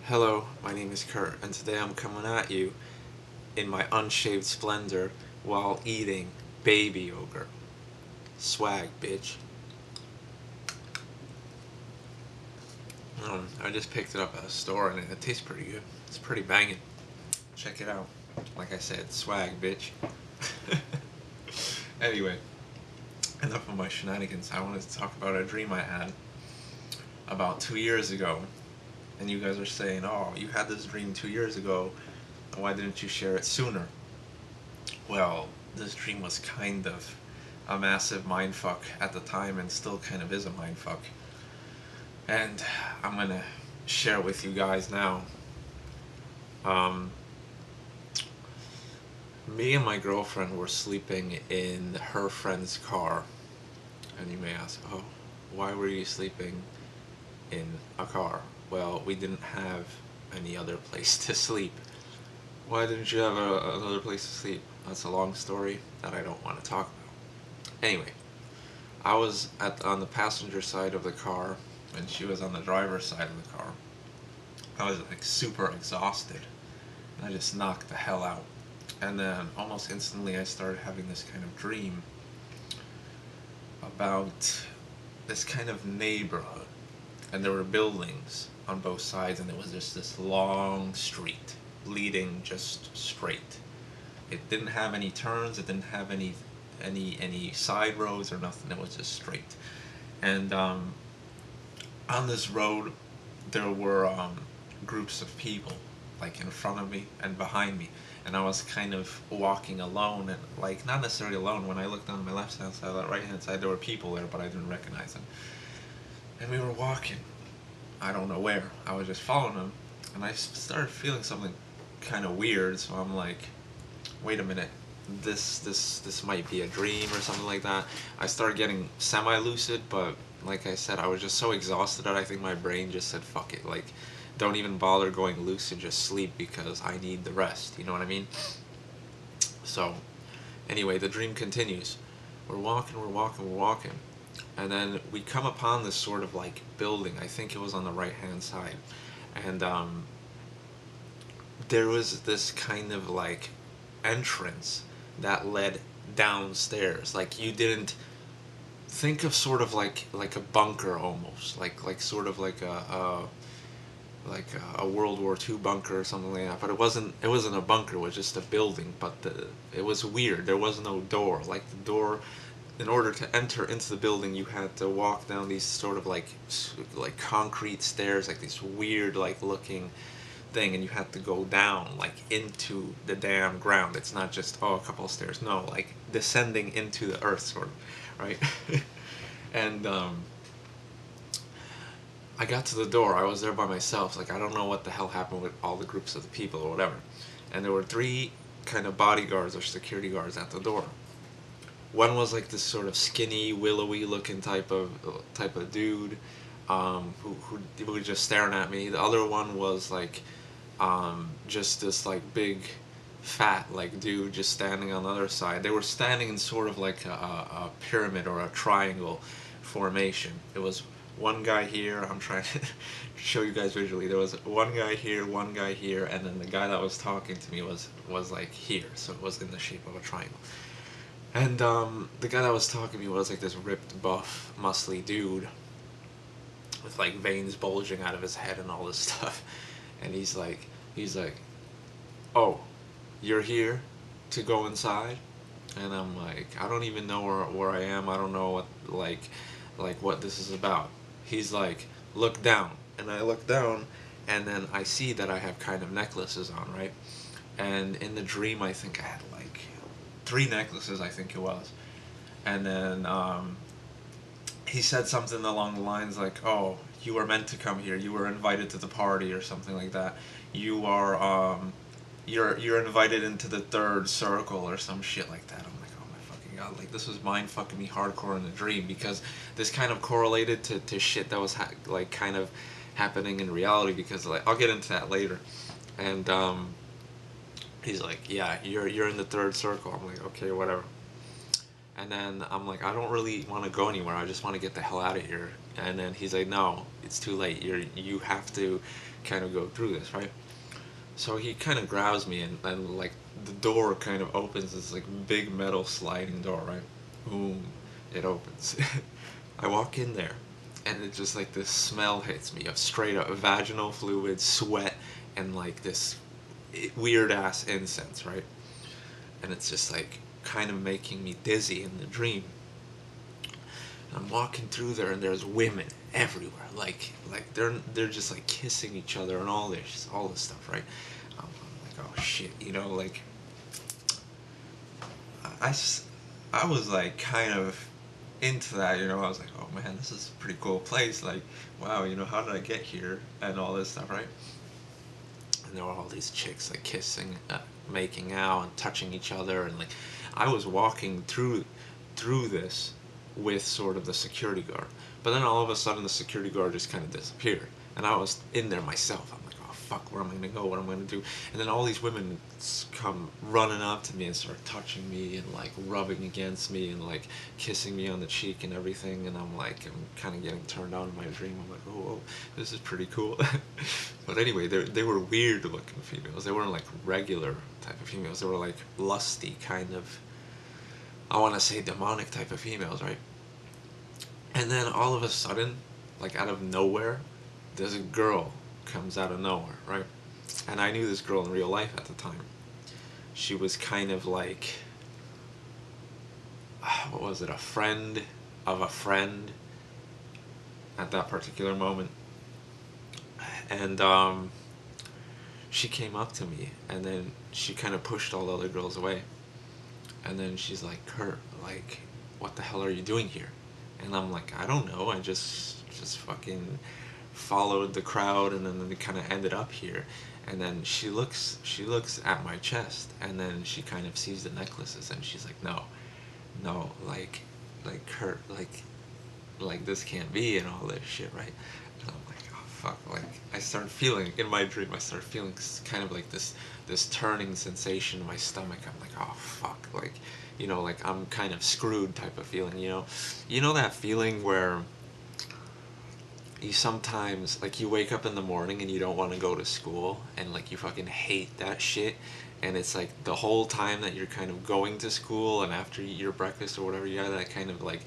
Hello, my name is Kurt, and today I'm coming at you in my unshaved splendor while eating baby yogurt. Swag, bitch. I just picked it up at a store and it tastes pretty good. It's pretty banging. Check it out. Like I said, swag, bitch. Anyway, enough of my shenanigans. I wanted to talk about a dream I had about 2 years ago. And you guys are saying, oh, you had this dream 2 years ago. Why didn't you share it sooner? Well, this dream was kind of a massive mindfuck at the time and still kind of is a mindfuck. And I'm gonna share it with you guys now. Um, Me and my girlfriend were sleeping in her friend's car. And you may ask, oh, why were you sleeping in a car? Well, we didn't have any other place to sleep. Why didn't you have another place to sleep? That's a long story that I don't want to talk about. Anyway, I was on the passenger side of the car, and she was on the driver's side of the car. I was like super exhausted, and I just knocked the hell out. And then almost instantly I started having this kind of dream about this kind of neighborhood, and there were buildings on both sides, and it was just this long street leading just straight. It didn't have any turns. It didn't have any side roads or nothing. It was just straight. And on this road, there were groups of people, like in front of me and behind me. And I was kind of walking alone, and like not necessarily alone. When I looked on my left hand side, the right hand side, there were people there, but I didn't recognize them. And we were walking. I don't know where. I was just following them, and I started feeling something kind of weird. So I'm like, wait a minute, this might be a dream or something like that. I started getting semi-lucid, but like I said, I was just so exhausted that I think my brain just said, fuck it, like, don't even bother going lucid, just sleep because I need the rest, you know what I mean? So, anyway, the dream continues. We're walking, we're walking, we're walking, and then we come upon this sort of like building. I think it was on the right hand side, and there was this kind of like entrance that led downstairs. Like you didn't think of sort of like a bunker almost, like sort of like a World War II bunker or something like that. But it wasn't a bunker. It was just a building. But it was weird. There was no door. Like the door, in order to enter into the building, you had to walk down these sort of like concrete stairs, like these weird like looking thing, and you had to go down like into the damn ground. It's not just a couple of stairs. No, like descending into the earth, sort of, right? And I got to the door. I was there by myself. Like I don't know what the hell happened with all the groups of the people or whatever. And there were three kind of bodyguards or security guards at the door. One was like this sort of skinny, willowy looking type of dude, who was just staring at me. The other one was like just this like big fat like dude just standing on the other side. They were standing in sort of like a pyramid or a triangle formation. It was one guy here. I'm trying to show you guys visually. There was one guy here, and then the guy that was talking to me was like here, so it was in the shape of a triangle. And the guy that was talking to me was like this ripped, buff, muscly dude with like veins bulging out of his head and all this stuff. And he's like, oh, you're here to go inside? And I'm like, I don't even know where I am. I don't know like what this is about. He's like, look down. And I look down, and then I see that I have kind of necklaces on, right? And in the dream, I think I had like 3 necklaces, I think it was. And then he said something along the lines like, oh, you were meant to come here. You were invited to the party or something like that. You are you're invited into the third circle or some shit like that. I'm like, oh my fucking god, like this was mind fucking me hardcore in the dream, because this kind of correlated to shit that was like kind of happening in reality, because like I'll get into that later. And he's like, yeah, you're in the third circle. I'm like, okay, whatever. And then I'm like, I don't really want to go anywhere. I just want to get the hell out of here. And then he's like, no, it's too late. You have to kind of go through this, right? So he kind of grabs me, and like the door kind of opens, this like big metal sliding door, right? Boom, it opens. I walk in there, and it just like this smell hits me of straight up vaginal fluid, sweat, and like this weird ass incense, right? And it's just like kind of making me dizzy in the dream. I'm walking through there, and there's women everywhere. Like they're just like kissing each other and all this stuff, right? I'm like, oh shit, you know, like I, s- I was like kind of into that, you know. I was like, oh man, this is a pretty cool place. Like, wow, you know, how did I get here and all this stuff, right? And there were all these chicks like kissing, making out, and touching each other, and like I was walking through this with sort of the security guard, but then all of a sudden the security guard just kind of disappeared, and I was in there myself. I'm like, oh fuck, where am I gonna go? What am I gonna do? And then all these women come running up to me and start touching me and like rubbing against me and like kissing me on the cheek and everything, and I'm kind of getting turned on in my dream. I'm like, oh, this is pretty cool. But anyway, they were weird looking females. They weren't like regular type of females. They were like lusty kind of, I want to say demonic type of females, right? And then all of a sudden, like out of nowhere, there's a girl comes out of nowhere, right? And I knew this girl in real life at the time. She was kind of like, what was it, a friend of a friend at that particular moment. And she came up to me, and then she kind of pushed all the other girls away. And then she's like, Kurt, like, what the hell are you doing here? And I'm like, I don't know. I just fucking followed the crowd, and then it kind of ended up here. And then she looks at my chest, and then she kind of sees the necklaces, and she's like, no, no, like Kurt, like this can't be, and all this shit, right? And I'm like, oh fuck, like I start feeling in my dream, I start feeling kind of like this turning sensation in my stomach. I'm like, oh fuck, like, you know, like I'm kind of screwed type of feeling, you know that feeling where you sometimes like you wake up in the morning and you don't want to go to school, and like you fucking hate that shit, and it's like the whole time that you're kind of going to school and after you eat your breakfast or whatever, you have that kind of like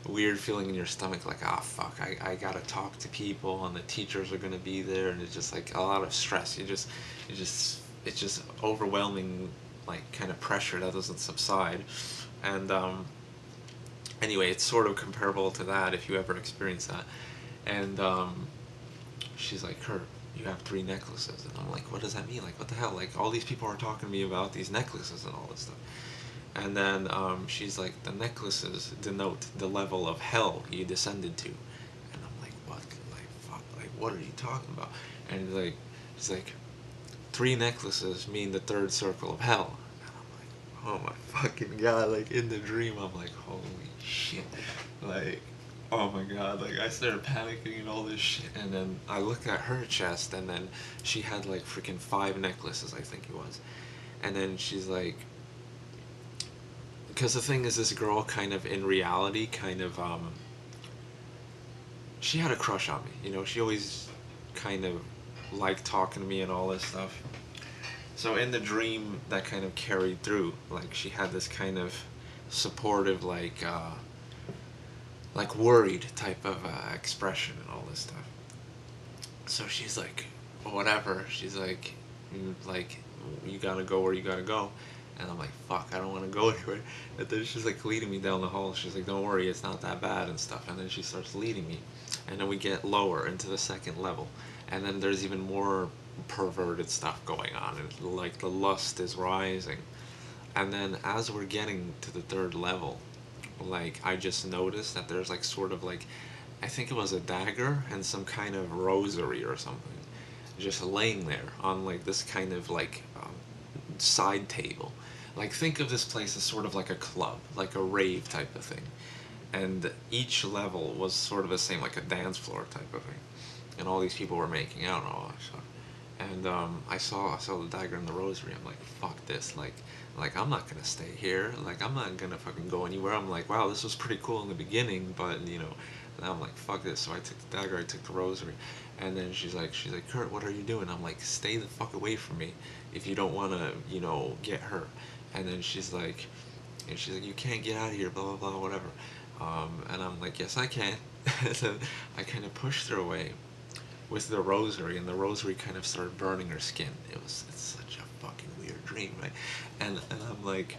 weird feeling in your stomach, like, ah, fuck, I gotta talk to people and the teachers are gonna be there, and it's just like a lot of stress. It's just overwhelming, like kind of pressure that doesn't subside. And anyway, it's sort of comparable to that if you ever experience that. And she's like, Kurt, you have 3 necklaces. And I'm like, what does that mean? Like, what the hell? Like, all these people are talking to me about these necklaces and all this stuff. And then she's like, the necklaces denote the level of hell you descended to. And I'm like, what? Like, fuck, like, what are you talking about? And like, she's like, 3 necklaces mean the third circle of hell. And I'm like, oh my fucking god, like in the dream, I'm like, holy shit. Like, oh my god, like I started panicking and all this shit, and then I looked at her chest, and then she had like freaking 5 necklaces, I think it was. And then she's like, because the thing is, this girl kind of in reality kind of she had a crush on me, she always kind of liked talking to me and all this stuff. So in the dream, that kind of carried through. Like she had this kind of supportive, like worried type of expression and all this stuff. So she's like, whatever. She's like, you gotta go where you gotta go. And I'm like, fuck, I don't want to go anywhere. And then she's like leading me down the hall. She's like, don't worry, it's not that bad and stuff. And then she starts leading me. And then we get lower into the second level. And then there's even more perverted stuff going on. And like the lust is rising. And then as we're getting to the third level, like I just noticed that there's like sort of like, I think it was a dagger and some kind of rosary or something just laying there on like this kind of like side table. Like think of this place as sort of like a club, like a rave type of thing. And each level was sort of the same, like a dance floor type of thing. And all these people were making out and all that stuff. And I saw the dagger and the rosary. I'm like, fuck this. Like I'm not gonna stay here. Like I'm not gonna fucking go anywhere. I'm like, wow, this was pretty cool in the beginning, but And I'm like, fuck this. So I took the dagger, I took the rosary, and then she's like, Kurt, what are you doing? I'm like, stay the fuck away from me if you don't want to, get hurt. And then she's like, you can't get out of here, blah blah blah, whatever. And I'm like, yes, I can. And then I kind of pushed her away with the rosary, and the rosary kind of started burning her skin. It's such a fucking weird dream, right? And I'm like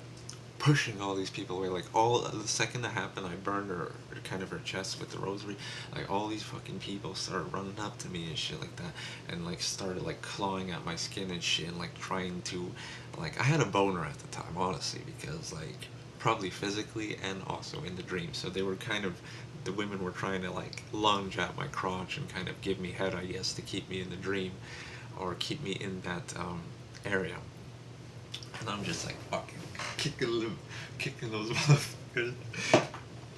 pushing all these people away. Like, all the second that happened, I burned kind of her chest with the rosary. Like, all these fucking people started running up to me and shit like that, and like started like clawing at my skin and shit, and like trying to, like, I had a boner at the time, honestly, because like probably physically and also in the dream. So they were kind of, the women were trying to like lunge at my crotch and kind of give me head, I guess, to keep me in the dream or keep me in that area. And I'm just like fucking kicking those motherfuckers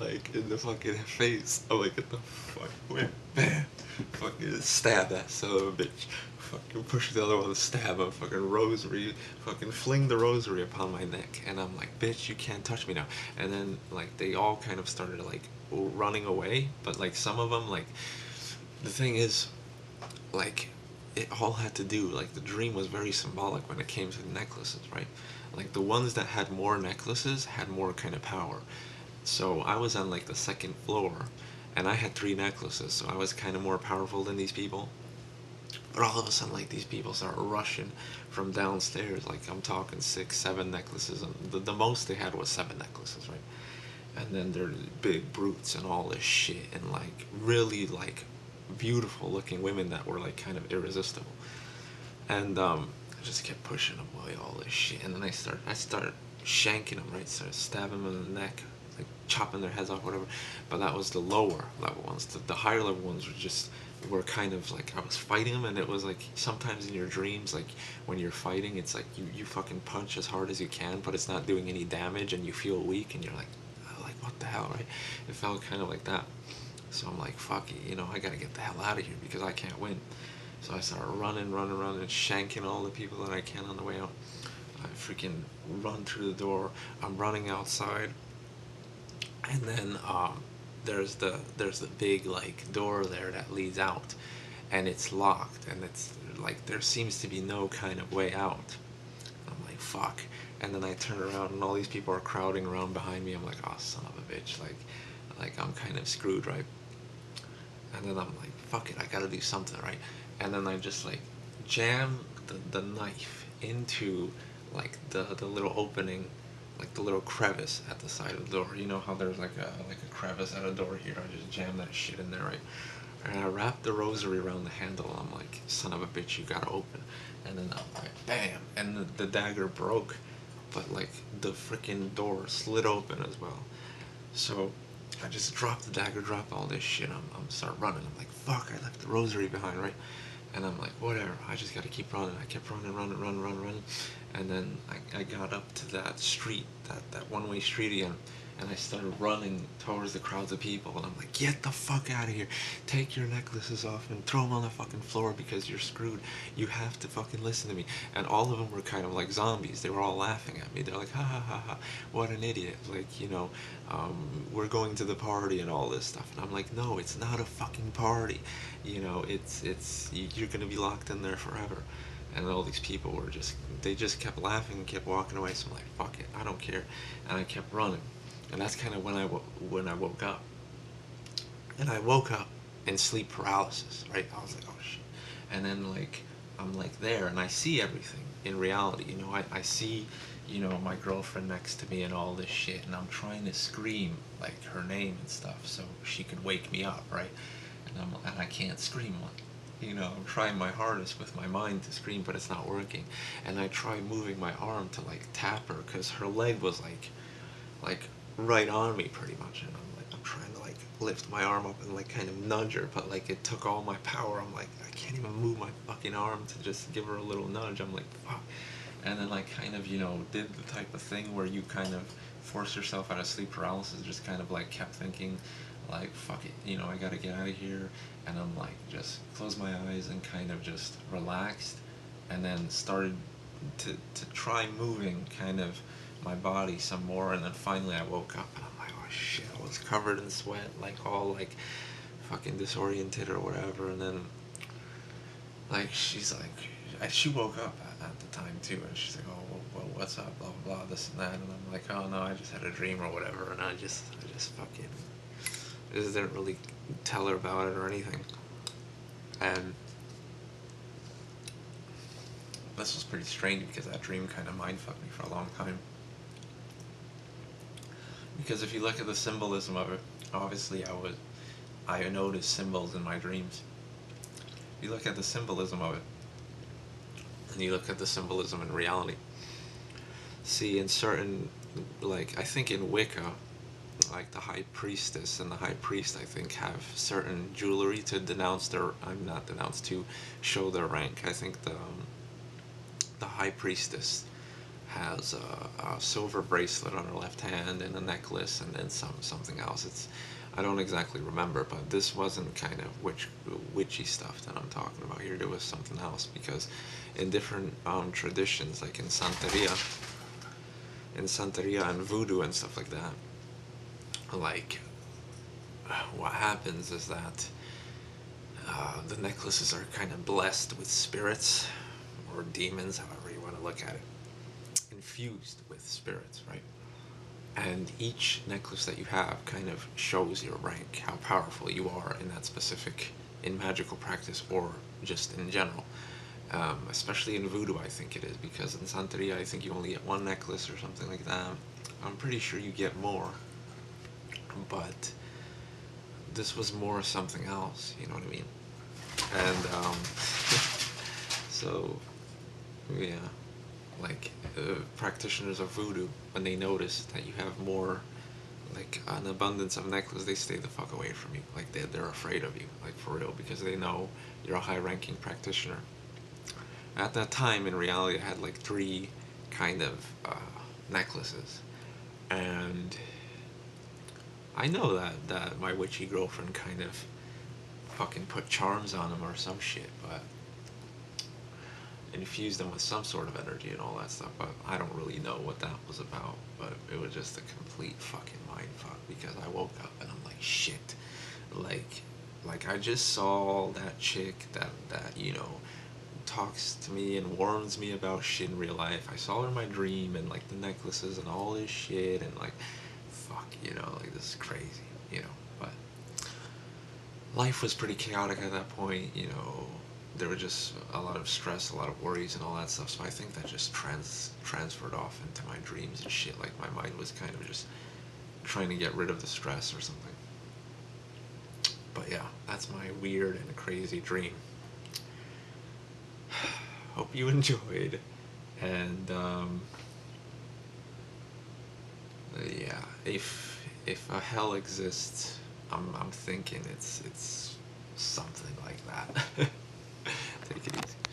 like in the fucking face. I'm like, get the fuck away, bam, fucking stab that son of a bitch. Fucking push the other one, stab a fucking rosary, fucking fling the rosary upon my neck, and I'm like, bitch, you can't touch me now. And then like they all kind of started like running away, but like some of them, like, the thing is, like, it all had to do, like, the dream was very symbolic when it came to the necklaces, right? Like, the ones that had more necklaces had more kind of power. So I was on like the second floor, and I had three necklaces, so I was kind of more powerful than these people. But all of a sudden, like, these people start rushing from downstairs. Like, I'm talking 6, 7 necklaces, and the most they had was 7 necklaces, right? And then they're big brutes and all this shit, and like really like beautiful looking women that were like kind of irresistible. And I just kept pushing them away, all this shit, and then I started shanking them, right? Started stabbing them in the neck, like chopping their heads off, whatever. But that was the lower level ones. The higher level ones were kind of like, I was fighting them, and it was like sometimes in your dreams, like when you're fighting, it's like you fucking punch as hard as you can, but it's not doing any damage, and you feel weak, and you're like, what the hell, right? It felt kind of like that. So I'm like, fuck it, I gotta get the hell out of here because I can't win. So I started running, shanking all the people that I can on the way out. I freaking run through the door. I'm running outside, and then there's the big like door there that leads out, and it's locked, and it's like there seems to be no kind of way out. I'm like, fuck. And then I turn around, and all these people are crowding around behind me. I'm like, oh, son of a bitch, like I'm kind of screwed, right? And then I'm like, fuck it, I gotta do something, right? And then I just like jam the knife into like the little opening, like the little crevice at the side of the door. You know how there's like a crevice at a door here? I just jam that shit in there, right? And I wrap the rosary around the handle, and I'm like, son of a bitch, you gotta open. And then I'm like, bam, and the dagger broke, but like the freaking door slid open as well. So I just dropped the dagger, dropped all this shit. I'm start running. I'm like, fuck, I left the rosary behind, right? And I'm like, whatever, I just gotta keep running. I kept running. And then I got up to that street, that one-way street again. And I started running towards the crowds of people, and I'm like, get the fuck out of here. Take your necklaces off and throw them on the fucking floor because you're screwed. You have to fucking listen to me. And all of them were kind of like zombies. They were all laughing at me. They're like, ha ha ha ha, what an idiot. Like, we're going to the party and all this stuff. And I'm like, no, it's not a fucking party. You're gonna be locked in there forever. And all these people they just kept laughing and kept walking away. So I'm like, fuck it, I don't care. And I kept running. And that's kind of when I woke up. And I woke up in sleep paralysis, right? I was like, oh shit. And then like I'm like there, and I see everything in reality. I see, my girlfriend next to me and all this shit, and I'm trying to scream like her name and stuff so she could wake me up, right? And I can't scream like. I'm trying my hardest with my mind to scream, but it's not working. And I try moving my arm to like tap her, because her leg was like right on me pretty much, and I'm trying to like lift my arm up and like kind of nudge her, but like it took all my power. I'm like, I can't even move my fucking arm to just give her a little nudge. I'm like, fuck. And then like kind of did the type of thing where you kind of force yourself out of sleep paralysis, just kind of like kept thinking like, fuck it, I gotta get out of here. And I'm like, just closed my eyes and kind of just relaxed, and then started to try moving kind of my body some more. And then finally I woke up, and I'm like, oh shit, I was covered in sweat, like all like fucking disoriented or whatever, and then like she's like, she woke up at the time too, and she's like, oh, well, what's up, blah blah blah, this and that, and I'm like, oh no, I just had a dream or whatever, and I just fucking just didn't really tell her about it or anything, and this was pretty strange because that dream kind of mind fucked me for a long time. Because if you look at the symbolism of it, obviously I noticed symbols in my dreams. You look at the symbolism of it, and you look at the symbolism in reality. See, in certain, like, I think in Wicca, like the high priestess and the high priest, I think, have certain jewelry to denounce their, I'm not denounce, to show their rank. I think the high priestess has a silver bracelet on her left hand and a necklace, and then something else. It's, I don't exactly remember, but this wasn't kind of witchy stuff that I'm talking about here. There was something else, because in different traditions, like in Santeria and voodoo and stuff like that, like what happens is that the necklaces are kind of blessed with spirits or demons, however you want to look at it, infused with spirits, right? And each necklace that you have kind of shows your rank, how powerful you are in that specific, in magical practice or just in general. Especially in voodoo, I think it is, because in Santeria, I think you only get one necklace or something like that. I'm pretty sure you get more, but this was more something else, you know what I mean? And so, yeah, like practitioners of voodoo, when they notice that you have more, like an abundance of necklaces, they stay the fuck away from you. Like they're afraid of you, like for real, because they know you're a high-ranking practitioner. At that time, in reality, I had like three kind of necklaces, and I know that my witchy girlfriend kind of fucking put charms on them or some shit, but infused them with some sort of energy and all that stuff, but I don't really know what that was about. But it was just a complete fucking mind fuck, because I woke up and I'm like, shit, like I just saw that chick that you know talks to me and warns me about shit in real life. I saw her in my dream, and like the necklaces and all this shit, and like fuck, you know, like this is crazy, you know. But life was pretty chaotic at that point, you know. There was just a lot of stress, a lot of worries, and all that stuff. So I think that just transferred off into my dreams and shit. Like my mind was kind of just trying to get rid of the stress or something. But yeah, that's my weird and crazy dream. Hope you enjoyed, and yeah, if a hell exists, I'm thinking it's something like that.